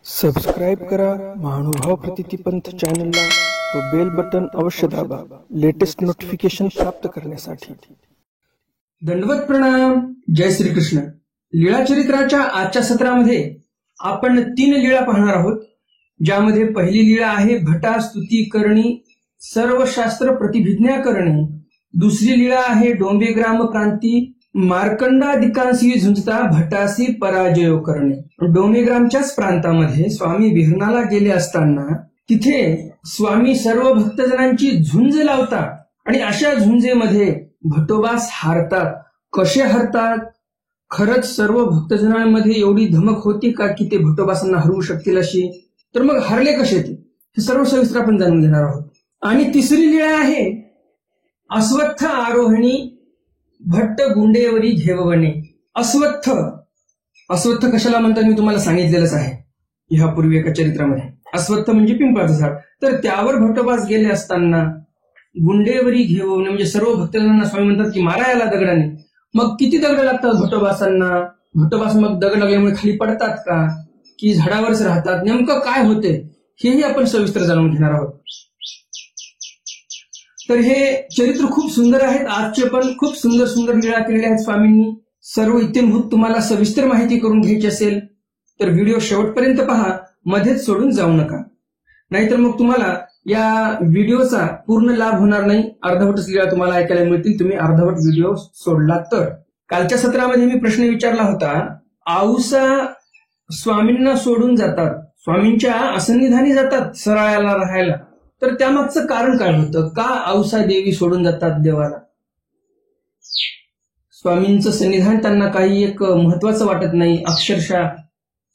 Subscribe करा महानुभाव प्रतितीपंथ चॅनलला व बेल बटन अवश्य दाबा लेटेस्ट नोटिफिकेशन प्राप्त करण्यासाठी। दंडवत प्रणाम। जय श्री कृष्ण। लीळा चरित्राच्या आजच्या सत्रामध्ये आपण 3 लीळा पाहणार आहोत, ज्यामध्ये पहिली लीळा आहे भटा स्तुती करणी सर्व शास्त्र प्रतिभिज्ञा करणे। दुसरी लीळा आहे डोंबे ग्राम क्रांती मार्कंडादिकांशी झुंजता भटासी पराजय करणे। डोंबेग्रामच्याच प्रांतामध्ये स्वामी विहरणाला गेले असताना तिथे स्वामी सर्व भक्तजनांची झुंज लावतात आणि अशा झुंजेमध्ये भटोबास हारतात। कसे हरतात? खरंच सर्व भक्तजनांमध्ये एवढी धमक होती का की ते भटोबासांना हरवू शकतील अशी? तर मग हरले कसे ते? हे सर्व सविस्तर आपण जाणून घेणार आहोत। आणि तिसरी लीळा आहे अश्वत्थ आरोहणी भट्ट गुंडेवरी घेववणे। अश्वत्थ कशाला म्हणतात मी तुम्हाला सांगितलेलंच आहे ह्यापूर्वी एका चरित्रामध्ये। अश्वत्थ म्हणजे पिंपळाचं झाड। तर त्यावर भटोबास गेले असताना गुंडेवरी घेववणे म्हणजे सर्व भक्तजनांना स्वामी म्हणतात की मारा याला दगडाने। मग किती दगड लागतात भटोबासांना? भटोबास मग दगड लागल्यामुळे खाली पडतात का की झाडावरच राहतात? नेमकं काय होते हेही आपण सविस्तर जाणून घेणार आहोत। तर हे चरित्र खूप सुंदर आहेत। आजचे पण खूप सुंदर सुंदर लीळा केलेल्या आहेत स्वामींनी। सर्व इत्यंभूत तुम्हाला सविस्तर माहिती करून घ्यायची असेल तर व्हिडिओ शेवटपर्यंत पहा, मध्येच सोडून जाऊ नका, नाहीतर मग तुम्हाला या व्हिडिओचा पूर्ण लाभ होणार नाही। अर्धवटच लीळा तुम्हाला ऐकायला मिळतील तुम्ही अर्धवट व्हिडिओ सोडला तर। कालच्या सत्रामध्ये मी प्रश्न विचारला होता, आऊसा स्वामींना सोडून जातात, स्वामींच्या असन्निधानी जातात सराळ्याला राहायला, तर त्यामागचं कारण काय होतं? का औसा देवी सोडून जातात देवाला? स्वामींचं सन्निधान त्यांना काही एक महत्वाचं वाटत नाही, अक्षरशः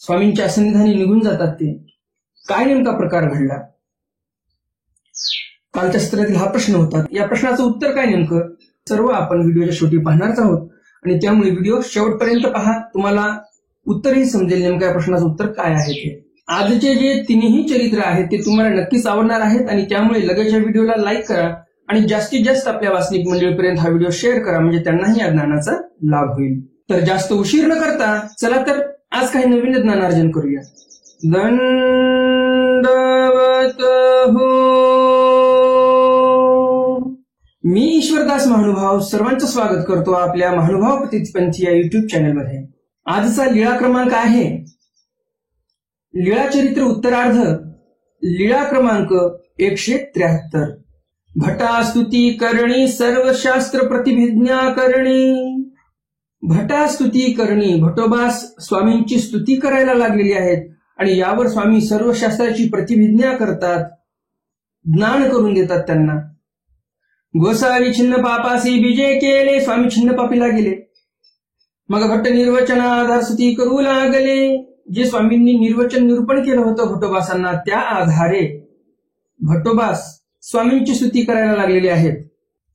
स्वामींच्या सन्निधानी निघून जातात ते। काय नेमका प्रकार घडला? कालच्या सत्रातील हा प्रश्न होता। या प्रश्नाचं उत्तर काय नेमकं सर्व आपण व्हिडिओच्या शेवटी पाहणारच आहोत आणि त्यामुळे व्हिडिओ शेवटपर्यंत पहा, तुम्हाला उत्तरही समजेल नेमक्या प्रश्नाचं उत्तर काय आहे ते। आजचे जे तिन्ही चरित्र आहेत ते तुम्हाला नक्कीच आवडणार आहेत आणि त्यामुळे लगेच या व्हिडिओला लाईक करा आणि जास्तीत जास्त आपल्या वाचनिक मंडळीपर्यंत हा व्हिडिओ शेअर करा, म्हणजे त्यांनाही या ज्ञानाचा लाभ होईल। तर जास्त उशीर न करता चला तर आज काही नवीन ज्ञानार्जन करूया। दंडवत हो। मी ईश्वरदास महानुभाव सर्वांचं स्वागत करतो आपल्या महानुभाव प्रतिपंथी या युट्यूब चॅनलमध्ये। आजचा लीळा क्रमांक आहे लीळा चरित्र उत्तरार्ध, लीळा क्रमांक 173। भटा स्तुती करणी सर्व शास्त्र प्रतिभिज्ञा करणी। भटा स्तुती करणी, भटोबास स्वामींची स्तुती करायला लागलेली आहेत आणि यावर स्वामी सर्व शास्त्राची प्रतिभिज्ञा करतात, ज्ञान करून देतात त्यांना। गोसावी छिन्न पापासी बीजे केले, स्वामी छिन्न पापीला गेले। मग भट्ट निर्वचना आधार स्तुती करू लागले। जे स्वामींनी निर्वचन निरूपण केलं होतं भटोबासांना, त्या आधारे भटोबास स्वामींची स्तुती करायला लागलेली आहेत।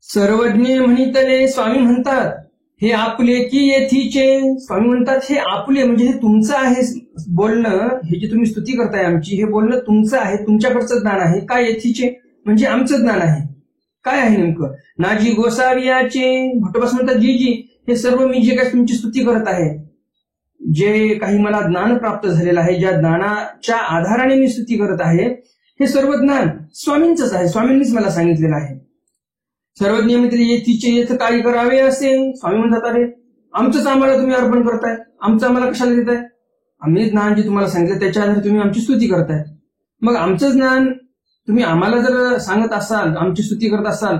सर्वज्ञ म्हणितले, स्वामी म्हणतात हे आपले की येथीचे। स्वामी म्हणतात हे आपले म्हणजे हे तुमचं आहे बोलणं, हे जे तुम्ही स्तुती करताय आमची, हे बोलणं तुमचं आहे, तुमच्याकडचं ज्ञान आहे। काय येथीचे म्हणजे आमचं ज्ञान आहे। काय आहे नेमकं? नाजी गोसावियाचे। भटोबास म्हणतात जी जी हे सर्व मी जे काही तुमची स्तुती करत आहे, जे काही मला ज्ञान प्राप्त झालेलं आहे, ज्या ज्ञानाच्या आधाराने मी स्तुती करत आहे, हे सर्व ज्ञान स्वामींचंच आहे, स्वामींनीच मला सांगितलेलं आहे। सर्वज्ञ मित्र येथीचे येथ काय करावे असे। स्वामी म्हणतात अरे आमचंच आम्हाला तुम्ही अर्पण करताय, आमचं आम्हाला कशाला देताय? आम्ही ज्ञान जे तुम्हाला सांगितलं त्याच्या आधारे तुम्ही आमची स्तुती करताय। मग आमचं ज्ञान तुम्ही आम्हाला जर सांगत असाल, आमची स्तुती करत असाल,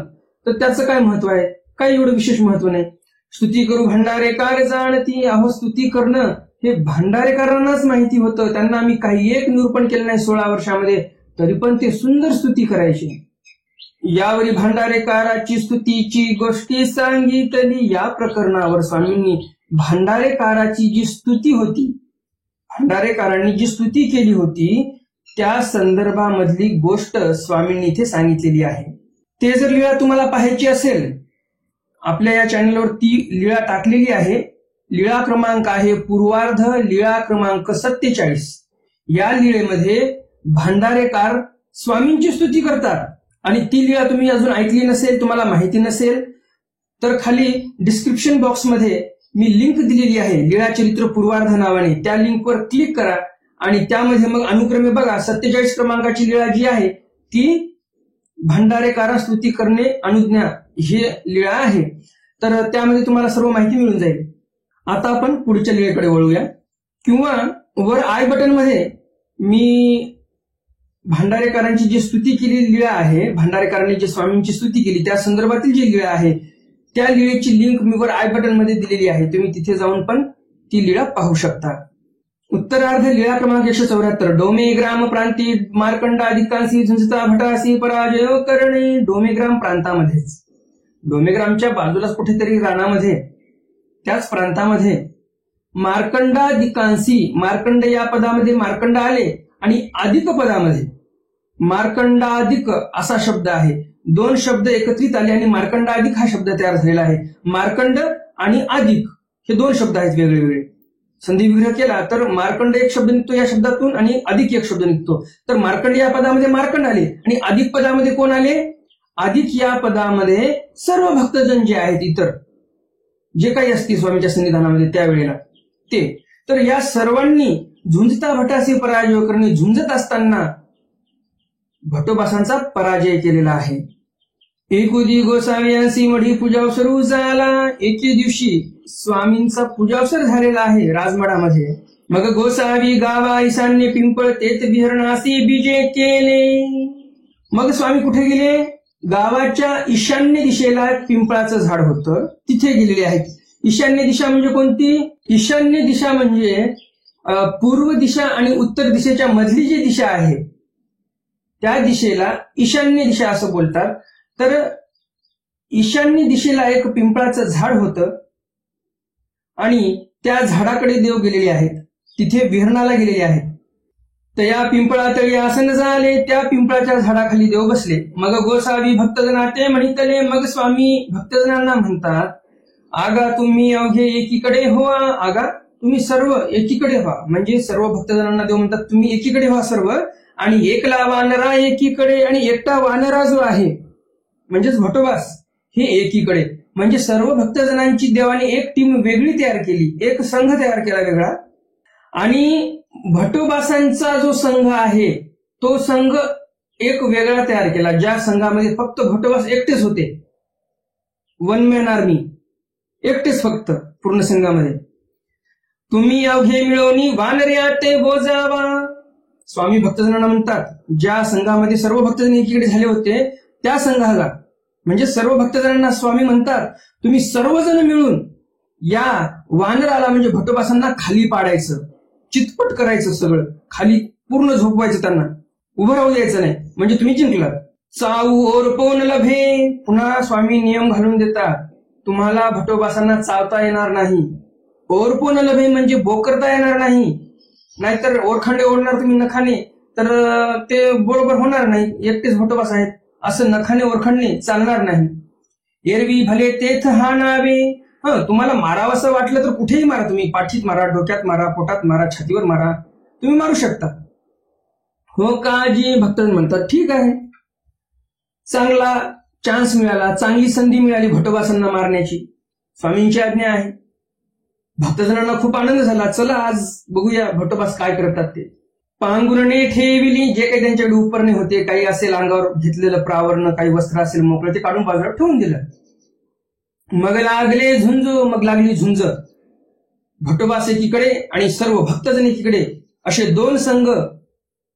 तर त्याचं काय महत्व आहे? काही एवढं विशेष महत्व नाही। स्तुती करू भंडारेकार जाणती। अहो स्तुती करणं हे भांडारेकरांनाच माहिती होतं, त्यांना आम्ही काही एक निरूपण केलं नाही 16 वर्षामध्ये, तरी पण ते सुंदर स्तुती करायचे। यावरी भांडारेकाराची स्तुतीची गोष्टी सांगितली। या प्रकरणावर स्वामींनी भांडारेकाराची जी स्तुती होती, भांडारेकारांनी जी स्तुती केली होती, त्या संदर्भामधली गोष्ट स्वामींनी इथे सांगितलेली आहे। ते जर लीळा तुम्हाला पाहायची असेल, आपल्या या चॅनलवर ती लीळा टाकलेली आहे। लीळा क्रमांक आहे पूर्वार्ध, लीळा क्रमांक 47। या लीळेमध्ये भांडारेकार स्वामींची स्तुती करतात आणि ती लीळा तुम्ही अजून ऐकली नसेल, तुम्हाला माहिती नसेल, तर खाली डिस्क्रिप्शन बॉक्समध्ये मी लिंक दिलेली आहे लीळा चरित्र पूर्वार्ध नावाने। त्या लिंकवर क्लिक करा आणि त्यामध्ये मग अनुक्रमे बघा 47 क्रमांकाची लीळा जी आहे ती भंडारेकारा स्तुती करणे अनुज्ञा ही लीळा आहे. तर त्यामध्ये तुम्हाला सर्व माहिती मिळून जाईल. आता आपण पुढच्या लीळेकडे वळूया. किंवा वर आय बटन मध्ये मी भंडारेकरांची जी स्तुती केलेली लीळा आहे, भंडारेकरांनी जे स्वामींची स्तुती केली त्या संदर्भातील जी लीळा आहे त्या लीळेची लिंक मी वर आय बटन मध्ये दिलेली आहे. तुम्ही तिथे जाऊन पण ती लीळा पाहू शकता. उत्तरार्ध लीळा क्रमांक 174. डोमे ग्राम प्रांती मार्कंडाधिकांसी झुंजता भटासी पराजय करणे. डोमेग्राम प्रांतामध्येच, डोमेग्रामच्या बाजूलाच कुठेतरी रानामध्ये त्याच प्रांतामध्ये मार्कंडाधिकांसी, मार्कंड या पदामध्ये मार्कंड आले आणि अधिक पदामध्ये मार्कंडाधिक असा शब्द आहे. दोन शब्द एकत्रित आले आणि मार्कंडाधिक हा शब्द तयार झालेला आहे. मार्कंड आणि अधिक हे दोन शब्द आहेत वेगळे वेगळे. संधी विग्रह केला तर मार्कंड एक शब्द निघतो या शब्दातून आणि अधिक एक शब्द निघतो. तर मार्कंड या पदामध्ये मार्कंड आले आणि अधिक पदामध्ये कोण आले? अधिक या पदामध्ये सर्व भक्तजन जे आहेत इतर जे काही असतील स्वामीच्या सन्निधानामध्ये त्यावेळेला ते, तर या सर्वांनी झुंजता भटासी पराजय करणे, झुंजत असताना भटोबासांचा पराजय केलेला आहे. एकुदी गोसाव्यांसी मढी पूजावसरू झाला. एके दिवशी स्वामींचा पूजावसर झालेला आहे राजमठामध्ये. मग गोसावी गावा ईशान्य पिंपळ तेत विहरणासी बीजे केले. मग स्वामी कुठे गेले? गावाच्या ईशान्य दिशेला पिंपळाचं झाड होतं तिथे गेलेले आहेत. ईशान्य दिशा म्हणजे कोणती? ईशान्य दिशा म्हणजे पूर्व दिशा आणि उत्तर दिशेच्या मधली जी दिशा आहे त्या दिशेला ईशान्य दिशा असं बोलतात. तर ईशान्य दिशेला एक पिंपळाचं झाड होतं आणि त्या झाडाकडे देव गेलेले आहेत, तिथे विहरणाला गेलेले आहेत. तर या पिंपळातळी आसन झाले, त्या पिंपळाच्या झाडाखाली देव बसले. मग गोसावी भक्तजनाते म्हणितले. मग स्वामी भक्तजनांना म्हणतात, आगा तुम्ही अवघे एकीकडे व्हा. आगा तुम्ही सर्व एकीकडे व्हा. म्हणजे सर्व भक्तजनांना देव म्हणतात तुम्ही एकीकडे व्हा सर्व. आणि एकला वानरा एकीकडे आणि एकटा वानरा जो आहे म्हणजेच भटोबास हे एकीकडे. म्हणजे सर्व भक्तजनांची देवाने एक टीम वेगळी तयार केली, एक संघ तयार केला वेगळा. आणि भटोबासांचा जो संघ आहे तो संघ एक वेगळा तयार केला, ज्या संघामध्ये फक्त भटोबास एकटेच होते. वन मॅन आर्मी, एकटेच फक्त पूर्ण संघामध्ये. तुम्ही अवघे मिळवणी वानर्या ते बोजावा. स्वामी भक्तजनांना म्हणतात ज्या संघामध्ये सर्व भक्तजन एकीकडे झाले होते त्या संघाला म्हणजे सर्व भक्तजनांना स्वामी म्हणतात तुम्ही सर्वजण मिळून या वानराला म्हणजे भटोबासांना खाली पाडायचं, चितपट करायचं, सगळं खाली पूर्ण झोपवायचं, त्यांना उभं राहू द्यायचं नाही, म्हणजे तुम्ही जिंकलात. चाऊ ओरपोन लभे. पुन्हा स्वामी नियम घालून देतात तुम्हाला भटोबासांना चावता येणार नाही. ओरपोन लभे म्हणजे बोकरता येणार नाही. नाहीतर ओरखंडे ओढणार तुम्ही नखाने तर ते बरोबर होणार नाही, एकटेच भटोबास आहेत असं नखाने ओरखंडणे चालणार नाही. एरवी भले तेथ हाणावे. तुम्हाला मारावं असं वाटलं तर कुठेही मारा, तुम्ही पाठीत मारा, डोक्यात मारा, पोटात मारा, छातीवर मारा, तुम्ही मारू शकता. हो का जी भक्तजन म्हणतात ठीक आहे, चांगला चान्स मिळाला, चांगली संधी मिळाली भटोबासांना मारण्याची, स्वामींची आज्ञा आहे. भक्तजनांना खूप आनंद झाला. चला आज बघूया भटोबास काय करतात ते. पांगुरणे ठेविली. जे काही त्यांच्याकडे उपरणे होते, काही असेल अंगावर घेतलेलं प्रावरण, काही वस्त्र असेल मोकळं, ते काढून बाजूला ठेवून दिलं. मग लागले झुंज. मग लागली झुंज. भटोबास एकीकडे आणि सर्व भक्तजन एकीकडे असे दोन संघ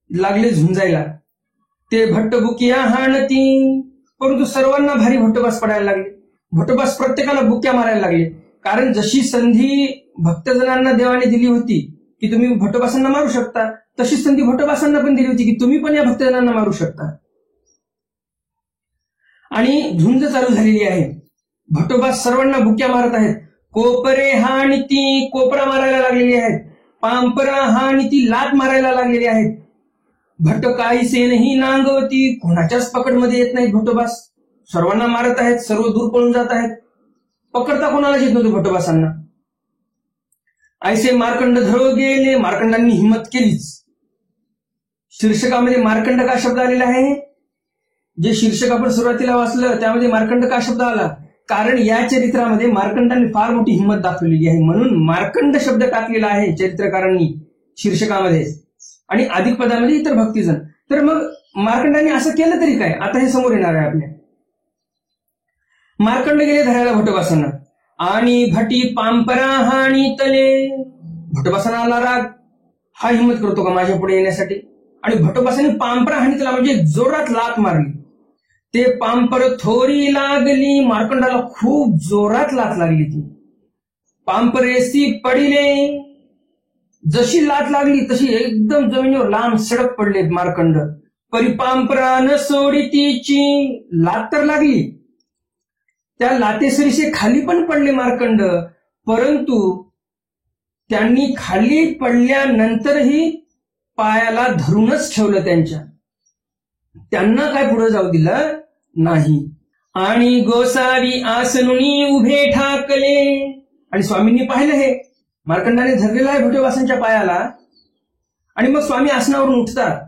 लागले झुंजायला. ते भट्टबुकिया हाणती. परंतु सर्वांना भारी भटोबास पडायला लागले. भटोबास प्रत्येकाला बुक्या मारायला लागले. कारण जशी संधी भक्तजनांना देवाने दिली होती की तुम्ही भटोबासांना मारू शकता, तशी संधी भटोबासांना पण दिली होती की तुम्ही पण या भक्तजनांना मारू शकता. आणि झुंज चालू झालेली आहे. भटोबास सर्वांना बुक्या मारत आहेत. कोपरे हाणती. कोपरा मारायला लागलेली आहेत. पांपरा हाणती. लात मारायला लागलेली आहेत. भट्ट काही सेनही नांगवती. कोणाच्याच पकडमध्ये येत नाहीत भटोबास. सर्वांना मारत आहेत, सर्व दूर पळून जात आहेत. पकडता कोणालाच येत नव्हतं भटोबासांना. ऐसे मार्कंड धरो गेले. मार्कंडांनी हिंमत केलीच. शीर्षकामध्ये मार्कंड का शब्द आलेला आहे? जे शीर्षक आपण सुरुवातीला वाचलं त्यामध्ये मार्कंड का शब्द आला? कारण या चरित्रामध्ये मार्कंडांनी फार मोठी हिंमत दाखवलेली आहे, म्हणून मार्कंड शब्द टाकलेला आहे चरित्रकारांनी शीर्षकामध्ये. आणि अधिक पदामध्ये इतर भक्तिजन. तर मग मार्कंडाने असं केलं तरी काय, आता हे समोर येणार आहे आपल्या. मार्कंड गेले धरायला भटोबासांना, आणि भटी पांपरा हाणी तले. भटोबासांना राग, हा हिंमत करतो का माझ्या पुढे येण्यासाठी? आणि भटोबासांनी पांपरा हाणी तला म्हणजे जोरात लात मारली. ते पांपर थोरी लागली, मार्कंडाला खूप जोरात लात लागली. ती पांपरेसी पडिले, जशी लात लागली तशी एकदम जमिनीवर लांब सडक पडले मार्कंड. परिपांपरा न सोडी तिची, लात तर लागली, त्या लातेसरीसे खाली पण पडले मार्कंड, परंतु त्यांनी खाली पडल्यानंतरही पायाला धरूनच ठेवलं त्यांच्या. त्यांना काय पुढे जाऊ दिलं नाही. आणि गोसावी आसनुनी उभे ठाकले. आणि स्वामींनी पाहिलं हे मार्कंडाने धरलेलं आहे भटोबासांच्या पायाला. आणि मग स्वामी आसनावरून उठतात.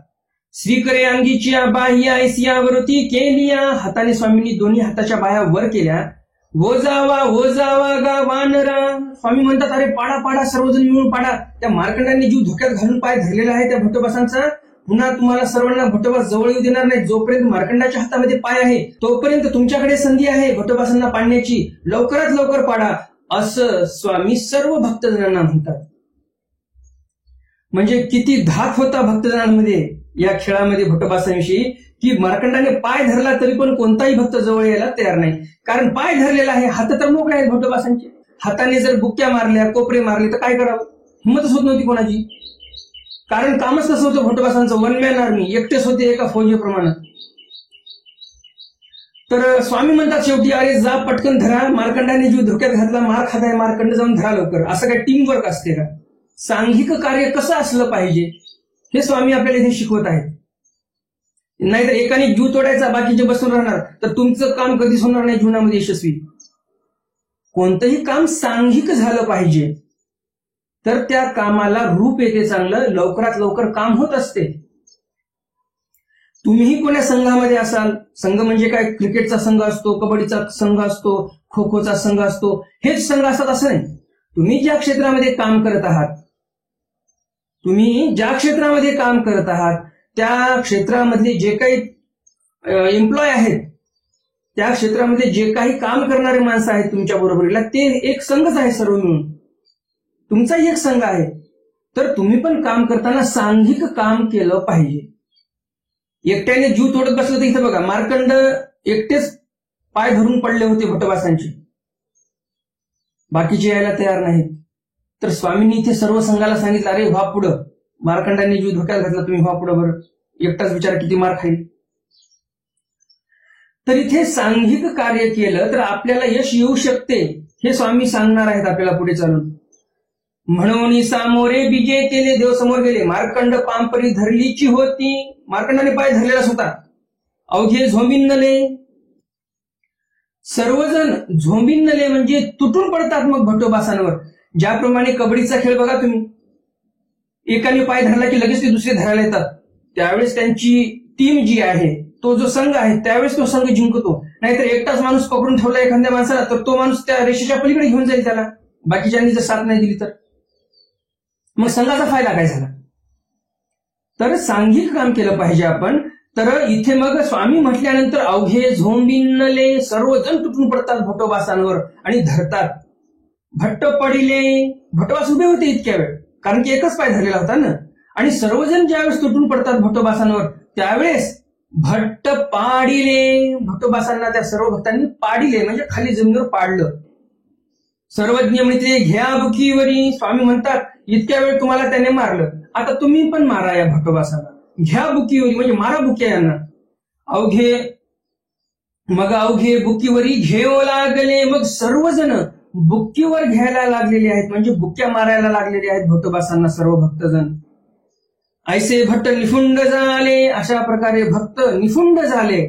श्रीकरे अंगीच्या बाह्या ऐसियावरती केलिया, हाताने स्वामींनी दोन्ही हाताच्या बाह्या वर केल्या. ओजावा गा वानरा. स्वामी म्हणतात, अरे पाडा पाडा, सर्वजण मिळून पाडा. त्या मार्कंडाने जीव धोक्यात घालून पाय धरलेला आहे त्या भटोबासांचा. पुन्हा तुम्हाला सर्वांना भटोबा जवळ येऊ देणार नाही. जोपर्यंत मार्कंडाच्या हातामध्ये पाय आहे तोपर्यंत तुमच्याकडे संधी आहे भटोबासांना पाडण्याची. लवकरात लवकर पाडा, असं स्वामी सर्व भक्तजनांना म्हणतात. म्हणजे किती धाक होता भक्तजनांमध्ये या खेळामध्ये भटोबासांविषयी, की मार्कंडाने पाय धरला तरी पण कोणताही भक्त जवळ यायला तयार नाही. कारण पाय धरलेला आहे, हात तर मोकळे आहेत भटोबासांचे. हाताने जर बुक्क्या मारल्या, कोपरे मारले तर काय करावं, हिंमतच होत नव्हती कोणाची. कारण कामच कसं होतं भटोबासांचं, वन मॅन आर्मी, एकटेच होते एका फौजेप्रमाणे. तर स्वामी म्हणतात शेवटी, अरे जा पटकन धरा, मार्कंडाने जीव धोक्यात घातला, मार खाताय मार्कंड, जाऊन धरा लवकर. असं काय टीम वर्क असते का? सांघिक कार्य कसं असलं पाहिजे हे स्वामी आपल्याला इथे शिकवत आहेत. नाहीतर एकाने जीव तोडायचा, बाकीचे बसून राहणार, तर तुमचं काम कधीच होणार नाही जीवनामध्ये यशस्वी. कोणतंही काम सांघिक झालं पाहिजे, तर त्या कामाला रूप येते चांगलं, लवकरात लवकर काम होत असते. तुम्हीही कोण्या संघामध्ये असाल, संघ म्हणजे काय, क्रिकेटचा संघ असतो, कबड्डीचा संघ असतो, खो खोचा संघ असतो, हेच संघ असतात असं नाही. तुम्ही ज्या क्षेत्रामध्ये काम करत आहात, त्या क्षेत्रामधले जे काही एम्प्लॉय आहेत, त्या क्षेत्रामध्ये जे काही काम करणारे माणसं आहेत तुमच्या बरोबरीला, ते एक संघच आहे, सर्व मिळून तुमचाही एक संघ आहे. तर तुम्ही पण काम करताना सांघिक काम केलं पाहिजे. एकट्याने जीव तोडत बसलं तर इथं बघा, मार्कंड एकटेच पाय धरून पडले होते भटोबासांचे, बाकीचे यायला तयार नाहीत. तर स्वामींनी इथे सर्व संघाला सांगितलं, अरे व्हा पुढं, मार्कंडाने जीव धोक्यात घातला, तुम्ही व्हा पुढं बरं, एकटाच विचार किती मार खाईल. तर इथे सांघिक कार्य केलं तर आपल्याला यश येऊ शकते, हे स्वामी सांगणार आहेत आपल्याला पुढे चालून. म्हणून सामोरे बिजे केले, देव समोर गेले. मार्कंड पांपरी धरलीची होती, मार्कंडाने पाय धरलेलाच होता. अवघे झोंबिनले, सर्वजण झोंबिनले म्हणजे तुटून पडतात मग भटोबासांवर. ज्याप्रमाणे कबड्डीचा खेळ बघा तुम्ही, एकाने पाय धरला की लगेच ते दुसरे धरायला येतात. त्यावेळेस त्यांची टीम जी आहे, तो जो संघ आहे, त्यावेळेस तो संघ जिंकतो. नाहीतर एकटाच माणूस पकडून ठेवला एखाद्या माणसाला, तर तो माणूस त्या रेषेच्या पलीकडे घेऊन जाईल त्याला, बाकीच्यांनी जर साथ नाही दिली तर मग संघाचा फायदा काय झाला. तर सांघिक काम केलं पाहिजे आपण. तर इथे मग स्वामी म्हटल्यानंतर अवघे झोंबिनले, सर्वजण तुटून पडतात भटोबासांवर आणि धरतात. भट्ट पडिले, भटोबास उभे होते इतक्या वेळ, कारण की एकच पाय धरलेला होता ना. आणि सर्वजण ज्यावेळेस तुटून पडतात भटोबासांवर, त्यावेळेस भट्ट पाडिले, भटोबासांना त्या सर्व भक्तांनी पाडिले म्हणजे खाली जमिनीवर पाडलं. सर्वज्ञ म्हणते घ्या बुकीवरी, स्वामी म्हणतात इतक्या वेळ तुम्हाला त्याने मारलं, आता तुम्ही पण मारा या भटोबासांना. घ्या बुकीवरी म्हणजे मारा बुक्या यांना. अवघे बुकीवरी घेऊ लागले, मग सर्वजण बुक्कीवर घ्यायला लागलेले आहेत, म्हणजे बुक्क्या मारायला लागलेले आहेत भटोबासांना सर्व भक्तजण. ऐसे भट्ट निफुंड झाले, अशा प्रकारे भक्त निफुंड झाले.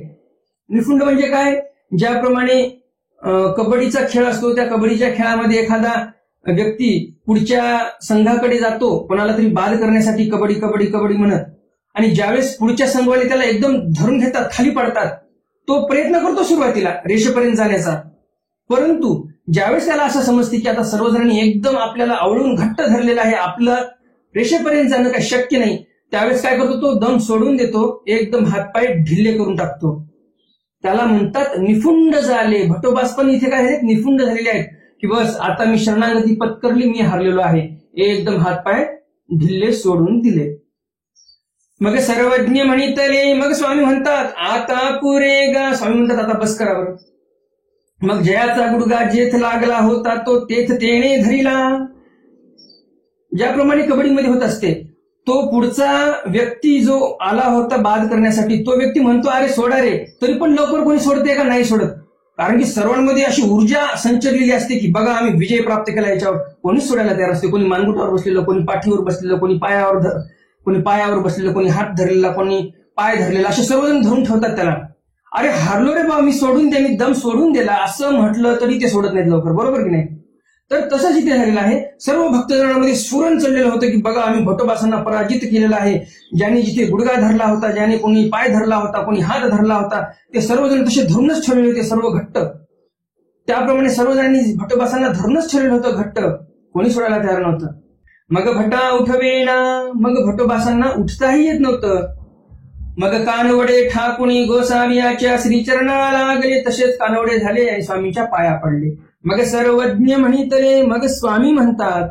निफुंड म्हणजे काय, ज्याप्रमाणे कबड्डीचा खेळ असतो, त्या कबड्डीच्या खेळामध्ये एखादा व्यक्ती पुढच्या संघाकडे जातो कोणाला तरी बाद करण्यासाठी, कबड्डी कबड्डी कबड्डी म्हणत, आणि ज्यावेळेस पुढच्या संघवाले त्याला एकदम धरून घेतात, खाली पडतात, तो प्रयत्न करतो सुरुवातीला रेषेपर्यंत जाण्याचा, परंतु ज्यावेळेस त्याला असं समजते की आता सर्वजणांनी एकदम आपल्याला आवळून घट्ट धरलेलं आहे, आपलं रेषेपर्यंत जाणं काही शक्य नाही, त्यावेळेस काय करतो तो दम सोडून देतो, एकदम हातपाय ढिल्ले करून टाकतो. त्याला म्हणतात निफुंड झाले. भट्टोबास पण इथे काय आहेत, निफुंड झालेले आहेत की बस आता मी शरणागती पत्करली, मी हारलेलो आहे. एकदम हातपाय ढिल्ले सोडून दिले. मग सर्वज्ञ म्हणितले. मग स्वामी म्हणतात आता पुरे गा. स्वामी म्हणतात आता बस करा बरं. मग जयाचा गुडगा जेथ लागला होता तो तेथ तेणे धरिला. ज्याप्रमाणे कबड्डीमध्ये होत असते, तो पुढचा व्यक्ती जो आला होता बाद करण्यासाठी, तो व्यक्ती म्हणतो अरे सोडा रे, तरी पण लवकर कोणी सोडते का, नाही सोडत. कारण की सर्वांमध्ये अशी ऊर्जा संचरलेली असते की बघा आम्ही विजय प्राप्त केला. याच्यावर कोणीच सोडायला तयार असते. कोणी मानगुटावर बसलेलं, कोणी पाठीवर बसलेलं, कोणी पायावर बसलेलं, कोणी हात धरलेला, कोणी पाय धरलेला, असे सर्वजण धरून ठेवतात त्याला. अरे हारलो रे बा, मी सोडून द्या, मी दम सोडून दिला असं म्हटलं तरी ते सोडत नाहीत लवकर. बरोबर की नाही. तर तसंच इथे झालेलं आहे. सर्व भक्तजनांमध्ये स्फुरण चाललेलं होतं की बघा आम्ही भट्टोबासांना पराजित केलेलं आहे. ज्यांनी जिथे गुडघा धरला होता, ज्याने कोणी पाय धरला होता, कोणी हात धरला होता, ते सर्वजण तसे धरूनच ठेवलेले होते सर्व घट्ट. त्याप्रमाणे सर्वजणांनी भट्टोबासांना धरूनच ठेवलेलं होतं घट्ट, कोणी सोडायला तयार नव्हतं. मग भट्टा उठवेना. मग भट्टोबासांना उठताही येत नव्हतं. मग कानवडे ठाकुणी गोसावियाच्या श्रीचरणा लागले. तसेच कानवडे झाले आणि स्वामींच्या पाया पडले. मग सर्वज्ञ म्हणितले. मग स्वामी म्हणतात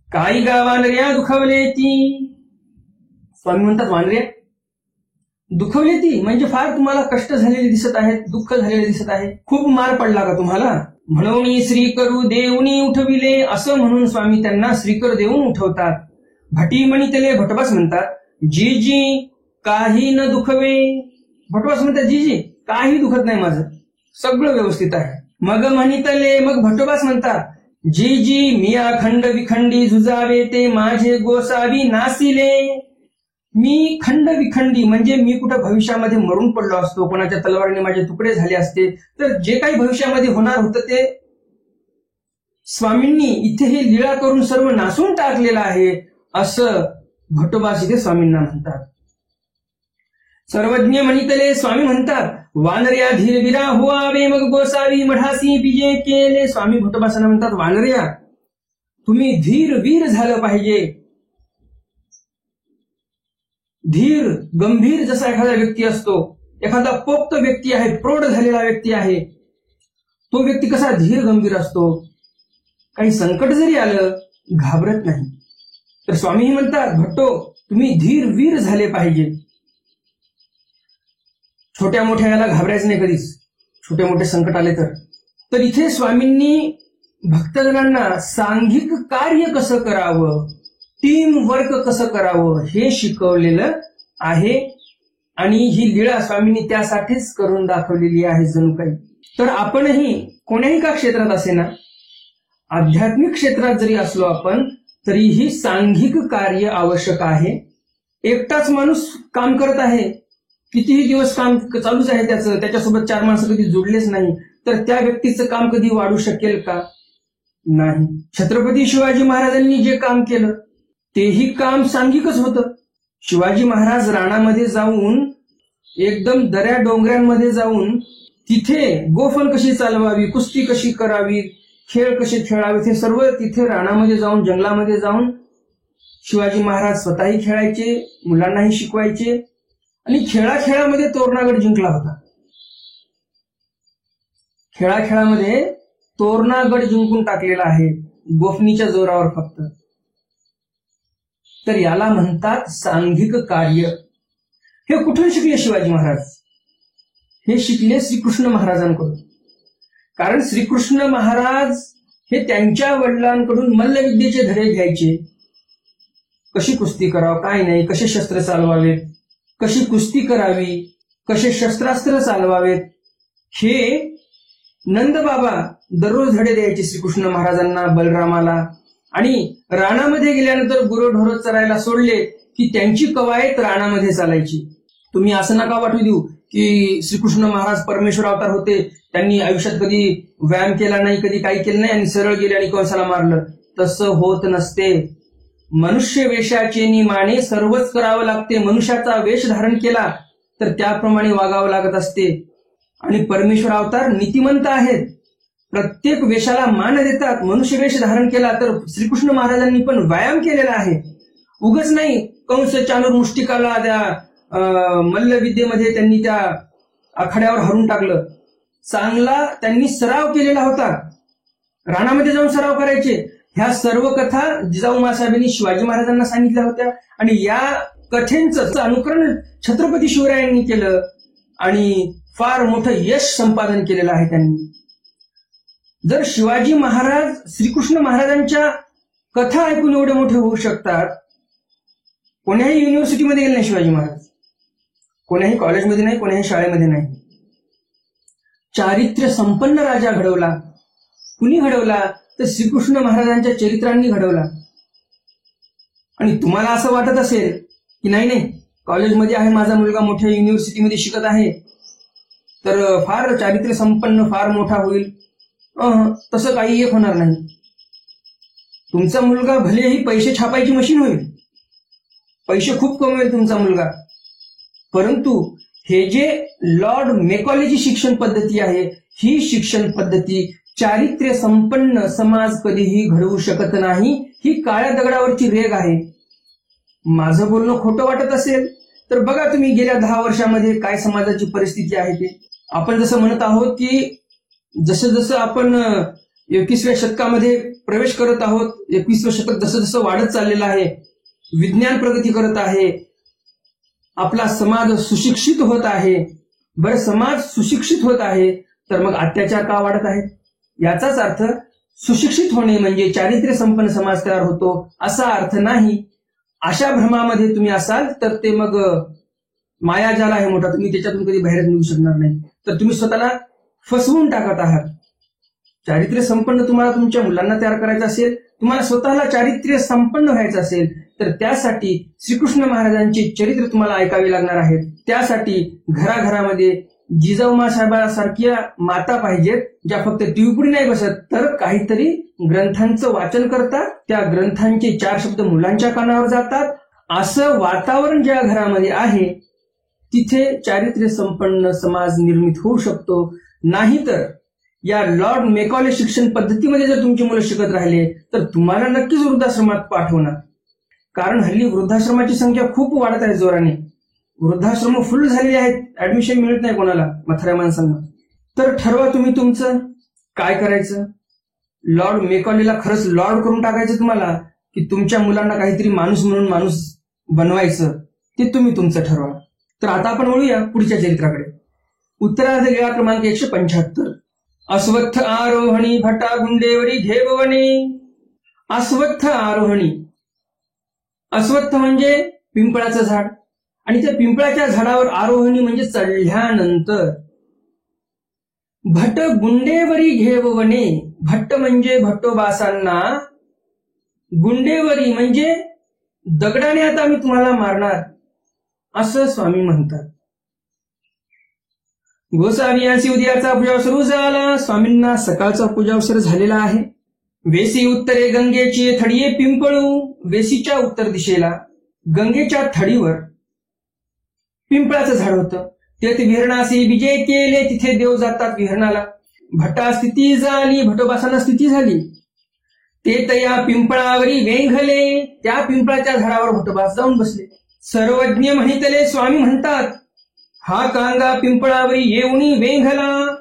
काही गा वानर्या दुखवले ती. स्वामी म्हणतात वानर्या दुखवले ती म्हणजे फार तुम्हाला कष्ट झालेले दिसत आहेत, दुःख झालेले दिसत आहे, खूप मार पडला का तुम्हाला. म्हणून श्री करू देऊनी उठविले. असं म्हणून स्वामी त्यांना श्रीकर देऊन उठवतात. भटी म्हणितले. भट्टोबास म्हणतात जी जी काही न दुखवे. भट्टोबास म्हणतात जी जी काही दुखत नाही, माझं सगळं व्यवस्थित आहे. मग म्हणितले. मग भट्टोबास म्हणतात जी जी मी अखंड विखंडी झुजावे ते माझे गोसावी नासिले. मी खंड विखंडी म्हणजे मी कुठं भविष्यामध्ये मरून पडलो असतो, कोणाच्या तलवारीने माझे तुकडे झाले असते, तर जे काही भविष्यामध्ये होणार होतं ते स्वामींनी इथे हे लीळा करून सर्व नासून टाकलेलं आहे, असं भट्टोबास इथे स्वामींना म्हणतात. सर्वज्ञ म्हणितले. स्वामी म्हणतात वानर्या धीरवीरा हुआवे. मग गोसावी मढासी विजय केले. स्वामी भट्टोबासांना म्हणतात वानर्या तुम्ही धीर वीर झालं पाहिजे. धीर गंभीर जसा एखादा व्यक्ती असतो, एखादा पोक्त व्यक्ती आहे, प्रौढ झालेला व्यक्ती आहे, तो व्यक्ती कसा धीर गंभीर असतो, काही संकट जरी आलं घाबरत नाही. तर स्वामीही म्हणतात भट्टो तुम्ही धीर वीर झाले पाहिजे. छोट्या मोठ्या याला घाबरायचं नाही कधीच, छोटे मोठे संकट आले तर इथे स्वामींनी भक्तजनांना सांघिक कार्य कसं करावं, टीम वर्क कसं करावं हे शिकवलेलं आहे. आणि ही लीळा स्वामींनी त्यासाठीच करून दाखवलेली आहे जणू काही. तर आपणही कोण्याही का क्षेत्रात असे ना, आध्यात्मिक क्षेत्रात जरी असलो आपण, तरीही सांघिक कार्य आवश्यक आहे. एकटाच माणूस काम करत आहे, कितीही दिवस काम चालूच आहे त्याच्यासोबत चार माणसं कधी जोडलेच नाही, तर त्या व्यक्तीचं काम कधी वाढू शकेल का? नाही. छत्रपती शिवाजी महाराजांनी जे काम केलं तेही काम सांघिकच होतं. शिवाजी महाराज राणामध्ये जाऊन, एकदम दऱ्या डोंगरांमध्ये जाऊन तिथे गोफण कशी चालवावी, कुस्ती कशी करावी, खेळ कसे खेळावे, हे सर्व तिथे राणामध्ये जाऊन, जंगलामध्ये जाऊन शिवाजी महाराज स्वतःही खेळायचे, मुलांनाही शिकवायचे. आणि खेळाखेळामध्ये तोरणागड जिंकला होता. खेळाखेळामध्ये तोरणागड जिंकून टाकलेला आहे, गोफणीच्या जोरावर फक्त. तर याला म्हणतात सांघिक कार्य. हे कुठून शिकले शिवाजी महाराज? हे शिकले श्रीकृष्ण महाराजांकडून. कारण श्रीकृष्ण महाराज हे त्यांच्या वडिलांकडून मल्लविद्येचे धडे घ्यायचे. कशी कुस्ती करावं, काय नाही, कसे शस्त्र चालवावेत, कशी कुस्ती करावी, कसे शस्त्रास्त्र चालवावेत, हे नंदबाबा दररोज धडे द्यायचे श्रीकृष्ण महाराजांना, बलरामाला. आणि राणामध्ये गेल्यानंतर गुरंढोरं चरायला सोडले की त्यांची कवायत राणामध्ये चालायची. तुम्ही असं नका वाटू देऊ की श्रीकृष्ण महाराज परमेश्वर अवतार होते, त्यांनी आयुष्यात कधी व्यायाम केला नाही, कधी काही केलं नाही आणि सरळ गेले आणि कंसाला मारलं. तसं होत नसते. मनुष्य वेशाचे निमाने सर्वच करावं लागते. मनुष्याचा वेश धारण केला तर त्याप्रमाणे वागावं लागत असते. आणि परमेश्वर अवतार नीतिमंत आहेत, प्रत्येक वेशाला मान देतात. मनुष्य वेश धारण केला तर श्रीकृष्ण महाराजांनी पण व्यायाम केलेला आहे. उगच नाही कंस चाणूर मुष्टिकाला त्या मल्लविद्येमध्ये त्यांनी त्या आखाड्यावर हरून टाकलं. चांगला त्यांनी सराव केलेला होता, राणामध्ये जाऊन सराव करायचे. ह्या सर्व कथा जिजाऊ मासाहेबांनी शिवाजी महाराजांना सांगितल्या होत्या आणि या कथेंचं अनुकरण छत्रपती शिवरायांनी केलं आणि फार मोठं यश संपादन केलेलं आहे त्यांनी. जर शिवाजी महाराज श्रीकृष्ण महाराजांच्या कथा ऐकून एवढे मोठे होऊ शकतात, कोण्याही युनिव्हर्सिटीमध्ये गेले नाही शिवाजी महाराज, कोण्याही कॉलेजमध्ये नाही, कोण्याही शाळेमध्ये नाही. चारित्र्य संपन्न राजा घडवला. कुणी घडवला तर श्रीकृष्ण महाराजांच्या चरित्रांनी घडवला. आणि तुम्हाला असं वाटत असेल की नाही कॉलेजमध्ये आहे माझा मुलगा, मोठ्या युनिव्हर्सिटीमध्ये शिकत आहे, तर फार चारित्र्य संपन्न, फार मोठा होईल. तसं काही एक होणार नाही. तुमचा मुलगा भलेही पैसे छापायची मशीन होईल, पैसे खूप कमवेल तुमचा मुलगा, परंतु हे जे लॉर्ड मेकॉलेची शिक्षण पद्धती आहे, ही शिक्षण पद्धती चारित्र्य संपन्न समाज कधीही घडवू शकत नाही. ही काळ्या दगडावरची रेग आहे. माझं बोलणं खोटं वाटत असेल तर बघा तुम्ही गेल्या 10 वर्षामध्ये काय समाजाची परिस्थिती आहे ते. आपण जसं म्हणत आहोत की जसं जसं आपण 21व्या शतकामध्ये प्रवेश करत आहोत, 21वं शतक जसं जसं वाढत चाललेलं आहे, विज्ञान प्रगती करत आहे, आपला समाज सुशिक्षित होत आहे. बरं, समाज सुशिक्षित होत आहे तर मग अत्याचार का वाढत आहेत? याचाच अर्थ सुशिक्षित होणे म्हणजे चारित्र्य संपन्न समाज तयार होतो असा अर्थ नाही. अशा भ्रमामध्ये तुम्ही असाल तर ते मग मायाजाल आहे मोठा, तुम्ही त्याच्यातून कधी बाहेर निघू शकणार नाही. तर तुम्ही स्वतःला फसवून टाकत आहात. चारित्र्य संपन्न तुम्हाला तुमच्या मुलांना तयार करायचं असेल, तुम्हाला स्वतःला चारित्र्य संपन्न व्हायचं असेल, तर त्यासाठी श्रीकृष्ण महाराजांचे चरित्र तुम्हाला ऐकावे लागणार आहेत. त्यासाठी घराघरामध्ये जिजाऊ साहेबांसारख्या माता पाहिजेत, ज्या फक्त टीव्ही पुढे नाही बसत, तर काहीतरी ग्रंथांचं वाचन करतात, त्या ग्रंथांचे 4 शब्द मुलांच्या कानावर जातात. असं वातावरण ज्या घरामध्ये आहे तिथे चारित्र्य संपन्न समाज निर्मित होऊ शकतो. नाहीतर या लॉर्ड मेकॉले शिक्षण पद्धतीमध्ये जर तुमची मुलं शिकत राहिले तर तुम्हाला नक्कीच वृद्धाश्रमात पाठवणार. कारण हल्ली वृद्धाश्रमाची संख्या खूप वाढत आहे जोराने. वृद्धाश्रम फुल झालेले आहेत, ऍडमिशन मिळत नाही कोणाला, म्हाताऱ्या माणसांना. तर ठरवा तुम्ही तुमचं काय करायचं. लॉर्ड मेकॉलेला खरंच लॉर्ड करून टाकायचं तुम्हाला, की तुमच्या मुलांना काहीतरी माणूस म्हणून माणूस बनवायचं, ते तुम्ही तुमचं ठरवा. तर आता आपण वळूया पुढच्या चरित्राकडे. उत्तरार्ध लीळा क्रमांक 175. अस्वत्थ आरोहणी भटा गुंडेवरी घेबवणे. अस्वत्थ आरोहणी, अस्वत्थ म्हणजे पिंपळाचं झाड, आणि त्या पिंपळाच्या झाडावर आरोहणी म्हणजे चढल्यानंतर. भट गुंडेवरी घेबवणे, भट्ट म्हणजे भट्टोबासांना, गुंडेवरी म्हणजे दगडाने आता आम्ही तुम्हाला मारणार, असं स्वामी म्हणतात. गोसावी यांची उद्याचा पूजावसर झाला. स्वामींना सकाळचा पूजावसर झालेला आहे. वेसी उत्तरे गंगेची थडीये पिंपळू. वेसीच्या उत्तर दिशेला गंगेच्या थडीवर पिंपळाचं झाड होतं. तेथ विहरणासी विजय केले, तिथे देव जातात विहरणाला. भटा स्थिती झाली, भटोबासांना स्थिती झाली. ते तया पिंपळावरी वेंघले, त्या पिंपळाच्या झाडावर भटोबास जाऊन बसले. सर्वज्ञ म्हणितले, स्वामी म्हणतात, हा कांगा पिंपळावरी येऊनी वेंघला.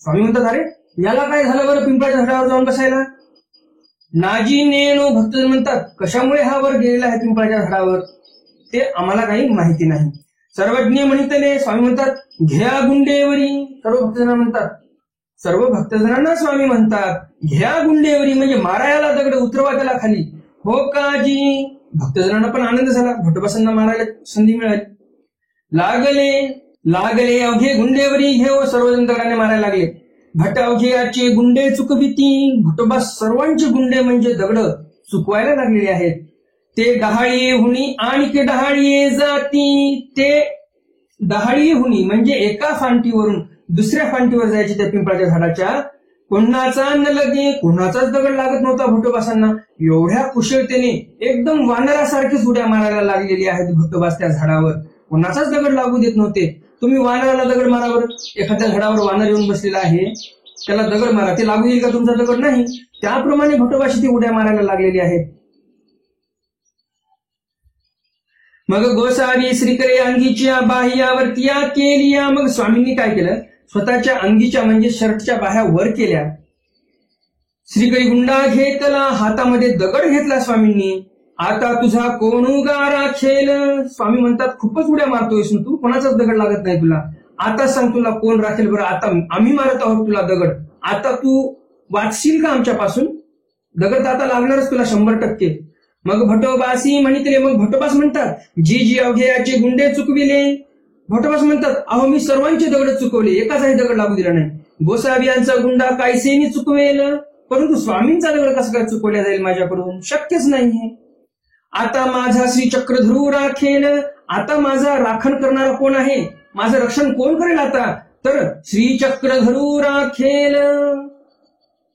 स्वामी म्हणतात, अरे याला काय झालं बरं पिंपळाच्या झाडावर जाऊन बसायला? नाजी नेनो, भक्तजन म्हणतात, कशामुळे हा वर गेलेला आहे पिंपळाच्या झाडावर ते आम्हाला काही माहिती नाही. सर्वज्ञ म्हणितले, स्वामी म्हणतात, घ्या गुंडेवरी. सर्व भक्तजन म्हणतात, सर्व भक्तजनांना स्वामी म्हणतात, घ्या गुंडेवरी म्हणजे मारायला दगड, उतरवा त्याला खाली. हो काजी. भक्तजनांना पण आनंद झाला, भटोबासांना मारायला संधी मिळाली. लागले लागले अवघे गुंडेवरी घेऊ, सर्वजण दगडाने मारायला लागले. भट अवघेयाचे गुंडे चुकविती. भटोबा सर्वांचे गुंडे म्हणजे दगड चुकवायला लागलेले आहेत. ते डहाळी हुनी आणि ते डहाळी जाती. ते डहाळी हुनी म्हणजे एका फांटीवरून दुसऱ्या फांटीवर जायचे त्या पिंपळाच्या झाडाच्या. कोणाचा न लगे, कोणाचाच दगड लागत नव्हता भटोबासांना. एवढ्या कुशलतेने एकदम वानरासारखीच उड्या मारायला लागलेली आहेत भटोबास त्या झाडावर. कोणाचाच दगड लागू देत नव्हते. तुम्ही वानराला दगड मारावर, एखाद्या झाडावर वानर येऊन बसलेला आहे, त्याला दगड मारा, ते लागू येईल का तुमचा दगड? नाही. त्याप्रमाणे भटोबाशी ती उड्या मारायला लागलेली आहेत. मग गोसावी श्रीकरे अंगीच्या बाह्यावरती केलिया. मग स्वामींनी काय केलं, स्वतःच्या अंगीच्या म्हणजे शर्टच्या बाह्या वर केल्या. श्रीकरी गुंडा घेतला, हातामध्ये दगड घेतला स्वामींनी. आता तुझा कोण उगा राखेल. स्वामी म्हणतात खूपच उड्या मारतोयस तू, कोणाचाच दगड लागत नाही तुला. आता सांग तुला कोण राखेल बरं. आता आम्ही मारत आहोत तुला दगड, आता तू वाचशील का आमच्यापासून. दगड तर आता लागणारच तुला 100%. मग भटोबासी म्हणितले. मग भटोबास म्हणतात जी जी अवघ्याचे गुंडे चुकविले. भटोबास म्हणतात अहो मी सर्वांचे दगड चुकवले, एकाचाही दगड लागू दिला नाही. गोसावियांचा गुंडा कायसेनी चुकवेल, परंतु स्वामींचा दगड कसं काय चुकवल्या जाईल माझ्याकडून, शक्यच नाहीये. आता माझा श्री चक्रधरू राखेल. आता माझा राखण करणारा कोण आहे, माझं रक्षण कोण करेल आता, तर श्री चक्रधरू राखेल.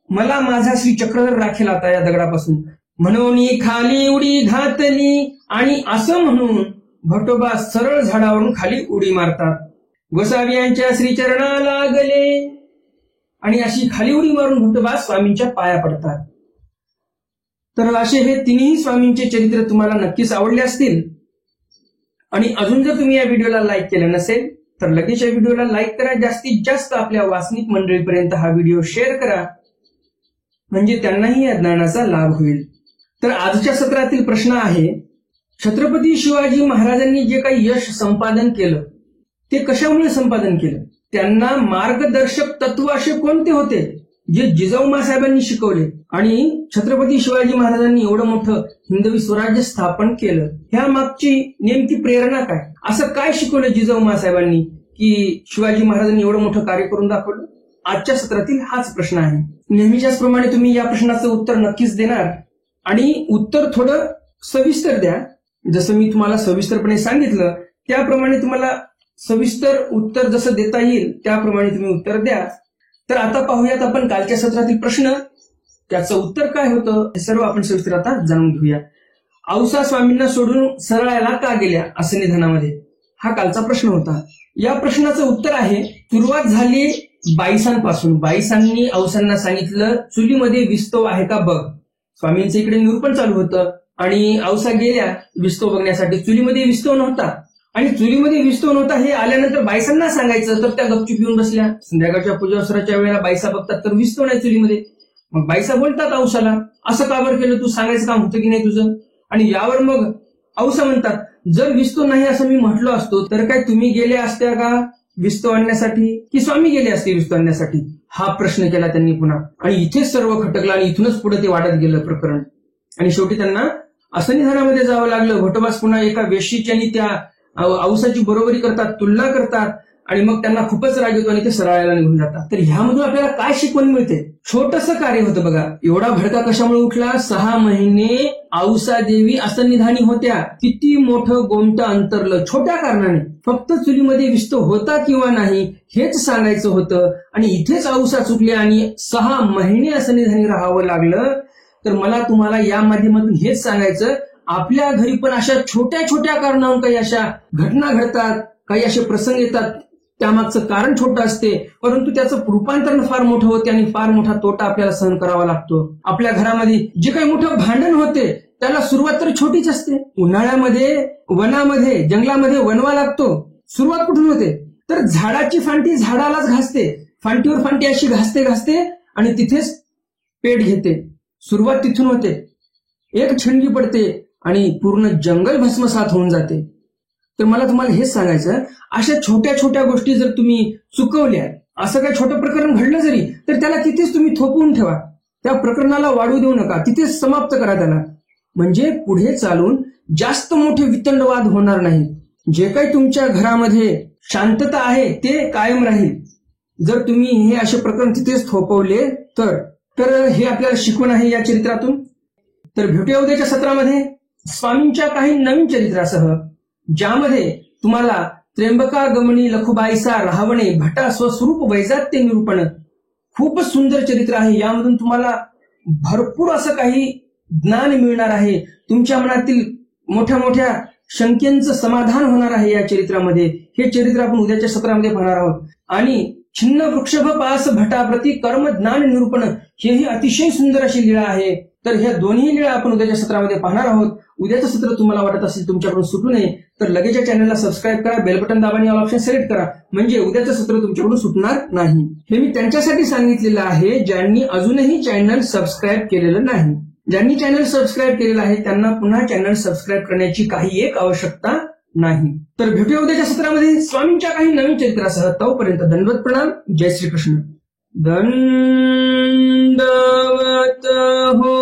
मला माझा श्री चक्रधर राखेल आता या दगडापासून. म्हणून खाली उडी घातली. आणि असं म्हणून भटोबा सरळ झाडावरून खाली उडी मारतात. गोसावियांच्या श्रीचरणा लागले आणि अशी खाली उडी मारून भटोबा स्वामींच्या पाया पडतात. तर असे हे तिन्ही स्वामींचे चरित्र तुम्हाला नक्कीच आवडले असतील. आणि अजून जर तुम्ही या व्हिडिओला लाईक केलं नसेल तर लगेच या व्हिडिओला लाईक करा. जास्तीत जास्त आपल्या वासनिक मंडळीपर्यंत हा व्हिडिओ शेअर करा, म्हणजे त्यांनाही या ज्ञानाचा लाभ होईल. तर आजच्या सत्रातील प्रश्न आहे, छत्रपती शिवाजी महाराजांनी जे काही यश संपादन केलं ते कशामुळे संपादन केलं. त्यांना मार्गदर्शक तत्व असे कोणते होते जे जिजाऊ माँसाहेबांनी शिकवले आणि छत्रपती शिवाजी महाराजांनी एवढं मोठं हिंदवी स्वराज्य स्थापन केलं. ह्या मागची नेमकी प्रेरणा काय, असं काय शिकवलं जिजाऊ माँसाहेबांनी की शिवाजी महाराजांनी एवढं मोठं कार्य करून दाखवलं. आजच्या सत्रातील हाच प्रश्न आहे. नेहमीच्याच प्रमाणे तुम्ही या प्रश्नाचं उत्तर नक्कीच देणार आणि उत्तर थोडं सविस्तर द्या. जसं मी तुम्हाला सविस्तरपणे सांगितलं त्याप्रमाणे तुम्हाला सविस्तर उत्तर जसं देता येईल त्याप्रमाणे तुम्ही उत्तर द्या. तर आता पाहूयात आपण कालच्या सत्रातील प्रश्न, त्याचं उत्तर काय होतं हे सर्व आपण सविस्तर आता जाणून घेऊया. औसा स्वामींना सोडून सरळाला का गेल्या असं निधनामध्ये, हा कालचा प्रश्न होता. या प्रश्नाचं उत्तर आहे, सुरुवात झाली बाईसांपासून. बाईसांनी औसांना सांगितलं चुलीमध्ये विस्तव आहे का बघ. स्वामींचं इकडे निरूपण चालू होतं आणि औसा गेल्या विस्तव बघण्यासाठी. चुलीमध्ये विस्तव नव्हता आणि चुलीमध्ये विस्तव नव्हता हे आल्यानंतर बाईसांना सांगायचं तर त्या गपचूप येऊन बसल्या. संध्याकाळच्या पूजावसराच्या वेळेला बाईसा बघतात तर विस्तव नाही चुलीमध्ये. मग बाईसा बोलतात औसाला असं का बरं केलं तू, सांगायचं काम होतं की नाही तुझं. आणि यावर मग औसा म्हणतात जर विस्तव नाही असं मी म्हटलो असतो तर काय तुम्ही गेले असत्या का विस्तव आणण्यासाठी, की स्वामी गेले असते विस्तव आणण्यासाठी. हा प्रश्न केला त्यांनी पुन्हा आणि इथेच सर्व खटकलं आणि इथूनच पुढे ते वाढत गेलं प्रकरण. आणि शेवटी त्यांना असं निधनामध्ये जावं लागलं. भटोबास पुन्हा एका वेश्येची आणि त्या औसाची बरोबरी करतात, तुलना करतात आणि मग त्यांना खूपच राग येतो आणि ते सरळायला निघून जातात. तर ह्यामधून आपल्याला काय शिकवण मिळते. छोटंसं कार्य होतं बघा, एवढा भडका कशामुळे उठला. 6 महिने औसा देवी असन्निधानी होत्या. किती मोठं गोमटं अंतरलं छोट्या कारणाने. फक्त चुलीमध्ये विस्तव होता किंवा नाही हेच सांगायचं होतं आणि इथेच औसा चुकले आणि 6 महिने असन्निधानी राहावं लागलं. तर मला तुम्हाला या माध्यमातून हेच सांगायचं, आपल्या घरी पण अशा छोट्या छोट्या कारणावरून काही अशा घटना घडतात, काही असे प्रसंग येतात. त्यामागचं कारण छोटं असते परंतु त्याचं रूपांतरण फार मोठं होते आणि फार मोठा तोटा आपल्याला सहन करावा लागतो. आपल्या घरामध्ये जे काही मोठं भांडण होते त्याला सुरुवात तर छोटीच असते. उन्हाळ्यामध्ये वनामध्ये जंगलामध्ये वणवा लागतो. सुरुवात कुठून होते तर झाडाची फांटी झाडालाच घासते, फांटीवर फांटी अशी घासते घासते आणि तिथेच पेट घेते. सुरुवात तिथून होते. एक छंडी पडते आणि पूर्ण जंगल भस्मसात होऊन जाते. तर मला तुम्हाला हेच सांगायचं, अशा छोट्या छोट्या गोष्टी जर तुम्ही चुकवल्या, असं काही छोटं प्रकरण घडलं जरी तर त्याला तिथेच तुम्ही थोपवून ठेवा. त्या प्रकरणाला वाढू देऊ नका, तिथेच समाप्त करा त्याला. म्हणजे पुढे चालून जास्त मोठे वितंडवाद होणार नाहीत. जे काही तुमच्या घरामध्ये शांतता आहे ते कायम राहील जर तुम्ही हे असे प्रकरण तिथेच थोपवले तर. तर हे आपल्याला शिकवण आहे या चरित्रातून. तर भेटूया उद्याच्या सत्रामध्ये स्वामींच्या काही नवीन चरित्रासह, ज्यामध्ये तुम्हाला त्र्यंबका गमनी लखुबाईसा राहवणे भटा स्वस्वरूप वैजात्य निरूपण, खूपच सुंदर चरित्र आहे. यामधून तुम्हाला भरपूर असं काही ज्ञान मिळणार आहे. तुमच्या मनातील मोठ्या मोठ्या शंकेचं समाधान होणार आहे या चरित्रामध्ये. हे चरित्र आपण उद्याच्या सत्रामध्ये पाहणार आहोत. आणि छिन्न वृक्षभ पास भटाप्रती कर्म ज्ञान निरूपण, हेही अतिशय सुंदर अशी लीळा आहे. तर ह्या दोन्ही लीळा आपण उद्याच्या सत्रामध्ये पाहणार आहोत. उद्याचं सत्र तुम्हाला वाटत असेल तुमच्याकडून सुटू नये तर लगेच या चॅनलला सबस्क्राईब करा, बेल बटन दाबा आणि ऑल ऑप्शन सिलेक्ट करा, म्हणजे उद्याचं सत्र तुमच्याकडून सुटणार नाही. हे मी त्यांच्यासाठी सांगितलेलं आहे ज्यांनी अजूनही चॅनल सबस्क्राईब केलेलं नाही. ज्यांनी चॅनल सबस्क्राईब केलेलं आहे त्यांना पुन्हा चॅनल सबस्क्राईब करण्याची काही एक आवश्यकता नाही. तर भेटूया उद्याच्या सत्रामध्ये स्वामींच्या काही नवीन चरित्रासह. तोपर्यंत दंडवत प्रणाम. जय श्रीकृष्ण. दंडवत हो